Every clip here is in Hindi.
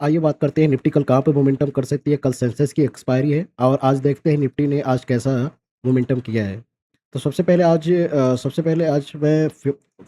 आइए बात करते हैं निफ्टी कल कहाँ पे मोमेंटम कर सकती है। कल सेंसेक्स की एक्सपायरी है और आज देखते हैं निफ्टी ने आज कैसा मोमेंटम किया है। तो सबसे पहले आज मैं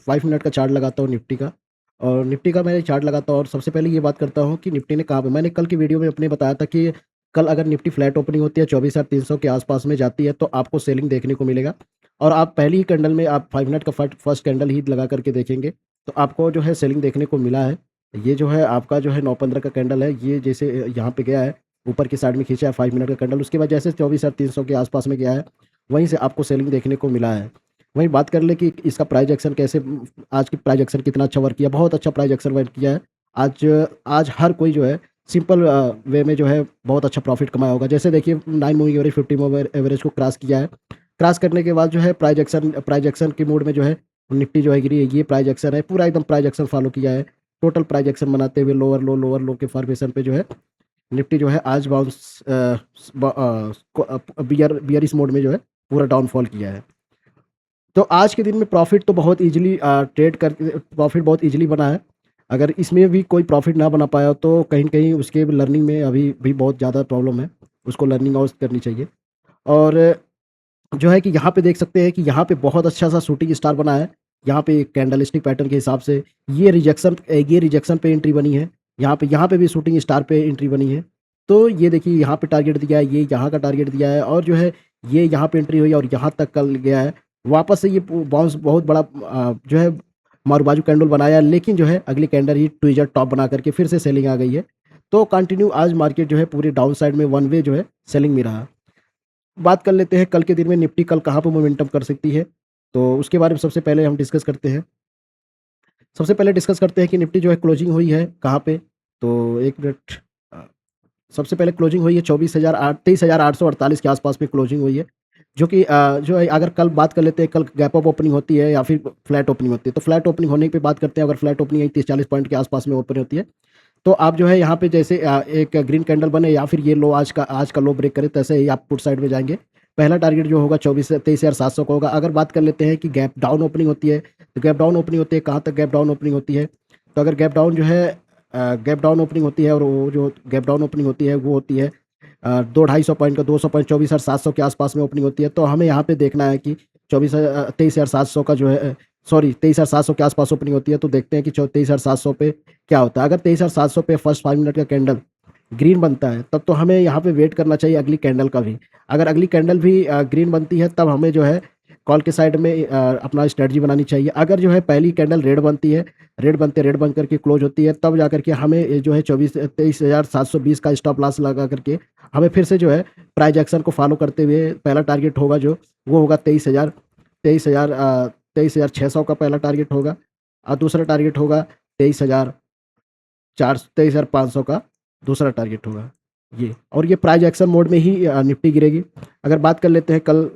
5 मिनट का चार्ट लगाता हूँ निफ्टी का, और निफ्टी का मैं चार्ट लगाता हूँ और सबसे पहले ये बात करता हूँ कि निफ्टी ने कहाँ पे, मैंने कल की वीडियो में अपने बताया था कि कल अगर निफ्टी फ्लैट ओपनिंग होती है 24,300 के आसपास में जाती है तो आपको सेलिंग देखने को मिलेगा। और आप पहली ही कैंडल में आप 5 मिनट का फर्स्ट कैंडल ही लगा करके देखेंगे तो आपको जो है सेलिंग देखने को मिला है। ये जो है आपका जो है 9-15 का कैंडल है, ये जैसे यहाँ पे गया है, ऊपर की साइड में खींचा है 5 मिनट का कैंडल, उसके बाद जैसे 24,300 के आसपास में गया है, वहीं से आपको सेलिंग देखने को मिला है। वहीं बात कर ले कि इसका प्राइस एक्शन कैसे, आज की प्राइस एक्शन कितना अच्छा वर्क किया, बहुत अच्छा प्राइस एक्शन वर्क किया है। आज आज हर कोई जो है सिंपल वे में जो है बहुत अच्छा प्रॉफिट कमाया होगा। जैसे देखिए 9 मूविंग एवरेज 50 मूविंग एवरेज को क्रॉस किया है। क्रॉस करने के बाद जो है प्राइस एक्शन के मोड में जो है निफ्टी जो है गिरी है। ये प्राइस एक्शन है, पूरा एकदम प्राइस एक्शन फॉलो किया है। टोटल प्राइस एक्शन बनाते हुए लोअर लो के फॉर्मेशन पे जो है निफ्टी जो है आज बाउंस बियरिश मोड में जो है पूरा डाउनफॉल किया है। तो आज के दिन में प्रॉफिट तो बहुत इजीली ट्रेड कर प्रॉफिट बहुत इजीली बना है। अगर इसमें भी कोई प्रॉफिट ना बना पाया तो कहीं न कहीं उसके लर्निंग में अभी भी बहुत ज़्यादा प्रॉब्लम है, उसको लर्निंग और करनी चाहिए। और जो है कि यहाँ पे देख सकते हैं कि यहाँ पे बहुत अच्छा सा शूटिंग स्टार बना है। यहाँ पे कैंडलस्टिक पैटर्न के हिसाब से ये रिजेक्शन पे एंट्री बनी है। यहाँ पे भी शूटिंग स्टार पे एंट्री बनी है। तो ये देखिए यहाँ पे टारगेट दिया है, ये यहाँ का टारगेट दिया है और जो है ये यहाँ पे एंट्री हुई और यहाँ तक कल गया है। वापस से ये बाउंस बहुत बड़ा जो है मारू-बाजू कैंडल बनाया, लेकिन जो है अगली कैंडल ही ट्विज़र टॉप बना करके फिर से सेलिंग आ गई है। तो कंटिन्यू आज मार्केट जो है पूरे डाउन साइड में वन वे जो है सेलिंग में रहा। बात कर लेते हैं कल के दिन में निफ्टी कल कहाँ पे मोमेंटम कर सकती है, तो उसके बारे में सबसे पहले हम डिस्कस करते हैं। सबसे पहले डिस्कस करते हैं कि निफ्टी जो है क्लोजिंग हुई है कहाँ पे, तो 1 मिनट। अ, सबसे पहले क्लोजिंग हुई है 23,848 के आसपास में क्लोजिंग हुई है, जो कि जो है अगर कल बात कर लेते हैं, कल गैप अप ओपनिंग होती है या फिर फ्लैट ओपनिंग होती है, तो फ्लैट ओपनिंग होने पे बात करते हैं। अगर फ्लैट ओपनिंग 30-40 पॉइंट के आसपास में ओपन होती है तो आप जो है यहाँ पे जैसे एक ग्रीन कैंडल बने या फिर ये लो आज का लो ब्रेक करे, तैसे ही आप पुट साइड में जाएँगे। पहला टारगेट जो होगा 23,700 का होगा। अगर बात कर लेते हैं कि गैप डाउन ओपनिंग होती है, तो गैप डाउन ओपनिंग होती है, कहाँ तक गैप डाउन ओपनिंग होती है? तो अगर गैप डाउन जो है गैप डाउन ओपनिंग होती है और वो जो गैप डाउन ओपनिंग होती है वो होती है 2-250 पॉइंट का, 200 पॉइंट 24,700 के आसपास में ओपनिंग होती है। तो हमें यहाँ पे देखना है कि 23,700 का जो है सॉरी 23,700 के आसपास ओपनिंग होती है, तो देखते हैं कि 23,700 पे क्या होता है। अगर 23,700 पे फर्स्ट 5 मिनट का कैंडल ग्रीन बनता है तब तो हमें यहाँ पे वेट करना चाहिए अगली कैंडल का भी। अगर अगली कैंडल भी ग्रीन बनती है तब हमें जो है कॉल के साइड में अपना स्ट्रेटजी बनानी चाहिए। अगर जो है पहली कैंडल रेड बनती है, रेड बन करके क्लोज होती है, तब जा करके हमें ये जो है 23,720 का स्टॉप लॉस लगा करके हमें फिर से जो है प्राइस एक्शन को फॉलो करते हुए पहला टारगेट होगा जो वो होगा 23,600 का पहला टारगेट होगा और दूसरा टारगेट होगा 23,500 का दूसरा टारगेट होगा ये। और ये प्राइस एक्शन मोड में ही निफ्टी गिरेगी। अगर बात कर लेते हैं कल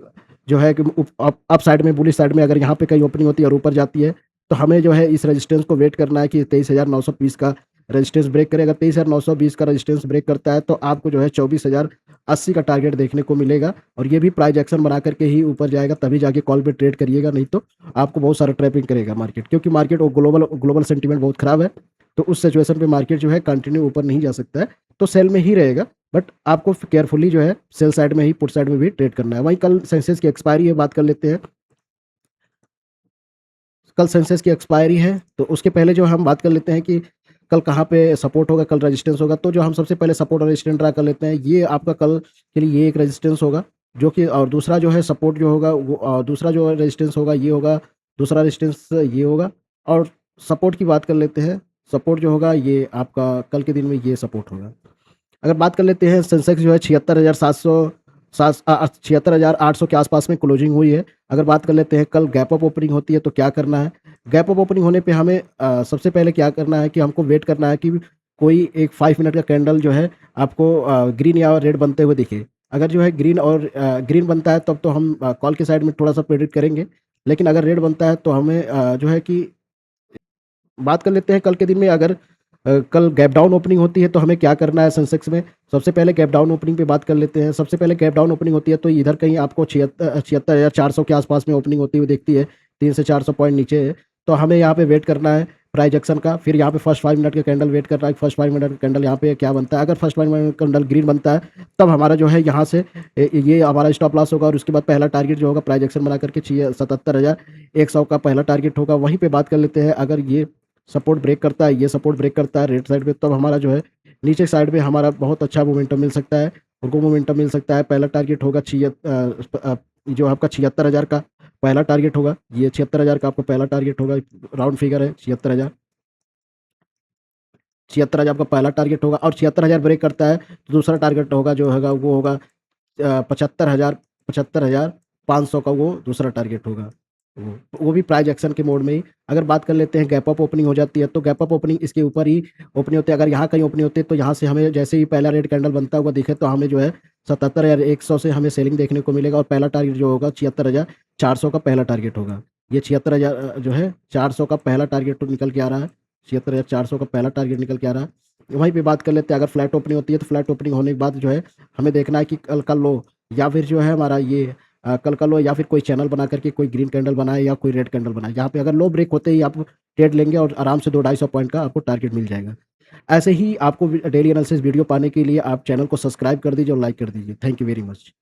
जो है कि अप साइड में बुलिश साइड में अगर यहाँ पे कहीं ओपनिंग होती है और ऊपर जाती है तो हमें जो है इस रेजिस्टेंस को वेट करना है कि 23,920 का रेजिस्टेंस ब्रेक करे। अगर 23,920 का रेजिस्टेंस ब्रेक करता है तो आपको जो है 24,080 का टारगेट देखने को मिलेगा और ये भी प्राइस एक्शन बना करके ही ऊपर जाएगा, तभी जाके कॉल पे ट्रेड करिएगा, नहीं तो आपको बहुत सारा ट्रैपिंग करेगा मार्केट, क्योंकि मार्केट और ग्लोबल सेंटीमेंट बहुत खराब है। तो उस सिचुएशन पे मार्केट जो है कंटिन्यू ऊपर नहीं जा सकता है, तो सेल में ही रहेगा। बट आपको केयरफुली जो है सेल साइड में ही पुट साइड में भी ट्रेड करना है। वहीं कल सेंसेक्स की एक्सपायरी है, बात कर लेते हैं। कल सेंसेक्स की एक्सपायरी है तो उसके पहले जो हम बात कर लेते हैं कि कल कहाँ पे सपोर्ट होगा, कल रेजिस्टेंस होगा। तो जो हम सबसे पहले सपोर्ट और रेजिस्टेंस ड्रा कर लेते हैं, ये आपका कल के लिए ये एक रेजिस्टेंस होगा जो कि, और दूसरा जो है सपोर्ट जो होगा वो दूसरा जो रेजिस्टेंस होगा ये होगा, दूसरा रेजिस्टेंस ये होगा। और सपोर्ट की बात कर लेते हैं, सपोर्ट जो होगा ये आपका कल के दिन में ये सपोर्ट होगा। अगर बात कर लेते हैं सेंसेक्स जो है 76,800 के आसपास में क्लोजिंग हुई है। अगर बात कर लेते हैं कल गैप अप ओपनिंग होती है तो क्या करना है? गैप अप ओपनिंग होने पे हमें सबसे पहले क्या करना है कि हमको वेट करना है कि कोई एक 5 मिनट का कैंडल जो है आपको ग्रीन या रेड बनते हुए दिखे। अगर जो है ग्रीन बनता है तब तो हम कॉल के साइड में थोड़ा-सा प्रेडिक्ट करेंगे। लेकिन अगर रेड बनता है तो हमें जो है कि बात कर लेते हैं कल के दिन में। अगर कल गैप डाउन ओपनिंग होती है तो हमें क्या करना है सेंसेक्स में? सबसे पहले गैप डाउन ओपनिंग पे बात कर लेते हैं। सबसे पहले गैप डाउन ओपनिंग होती है तो इधर कहीं आपको 76,400 के आसपास में ओपनिंग होती हुई दिखती है, 3 से 400 पॉइंट नीचे है। तो हमें यहाँ पे वेट करना है प्राइस एक्शन का। फिर यहाँ पे फर्स्ट 5 मिनट का कैंडल वेट करना है, फर्स्ट 5 मिनट का कैंडल यहाँ पे क्या बनता है। अगर फर्स्ट 5 मिनट का कैंडल ग्रीन बनता है तब हमारा जो है यहाँ से ये हमारा स्टॉप लॉस होगा, और उसके बाद पहला टारगेट जो होगा प्राइस एक्शन बना करके 77,100 का पहला टारगेट होगा। वहीं पे बात कर लेते हैं, अगर ये सपोर्ट ब्रेक करता है, ये सपोर्ट ब्रेक करता है रेड साइड पे, तब हमारा जो है नीचे साइड में हमारा बहुत अच्छा मोमेंटम मिल सकता है, उनको मोमेंटम मिल सकता है। पहला टारगेट होगा जो आपका 76,000 का पहला टारगेट होगा। ये 76,000 का आपका पहला टारगेट होगा, राउंड फिगर है 76,000। 76,000 आपका पहला टारगेट होगा, और 76,000 ब्रेक करता है तो दूसरा टारगेट होगा जो होगा वो होगा 75,500 का, वो दूसरा टारगेट होगा। वो भी प्राइस एक्शन के मोड में ही। अगर बात कर लेते हैं गैप अप ओपनिंग हो जाती है, तो गैप अप ओपनिंग इसके ऊपर ही ओपनिंग होती है। अगर यहाँ कहीं ओपनिंग होती है तो यहाँ से हमें जैसे ही पहला रेड कैंडल बनता हुआ दिखे तो हमें जो है 77,100 से हमें सेलिंग देखने को मिलेगा, और पहला टारगेट जो होगा 76,400 का पहला टारगेट होगा। ये 76,000 जो है 400 का पहला टारगेट निकल के आ रहा है, 76,400 का पहला टारगेट निकल के आ रहा है। वहीं पे बात कर लेते हैं, अगर फ्लैट ओपनिंग होती है तो फ्लैट ओपनिंग होने के बाद जो है हमें देखना है कि कल का लो या फिर जो है हमारा ये कल का लो, या फिर कोई चैनल बना करके कोई ग्रीन कैंडल बनाए या कोई रेड कैंडल बनाए, यहाँ पे अगर लो ब्रेक होते ही आप ट्रेड लेंगे और आराम से 200-250 पॉइंट का आपको टारगेट मिल जाएगा। ऐसे ही आपको डेली एनालिसिस वीडियो पाने के लिए आप चैनल को सब्सक्राइब कर दीजिए और लाइक कर दीजिए। Thank you very much.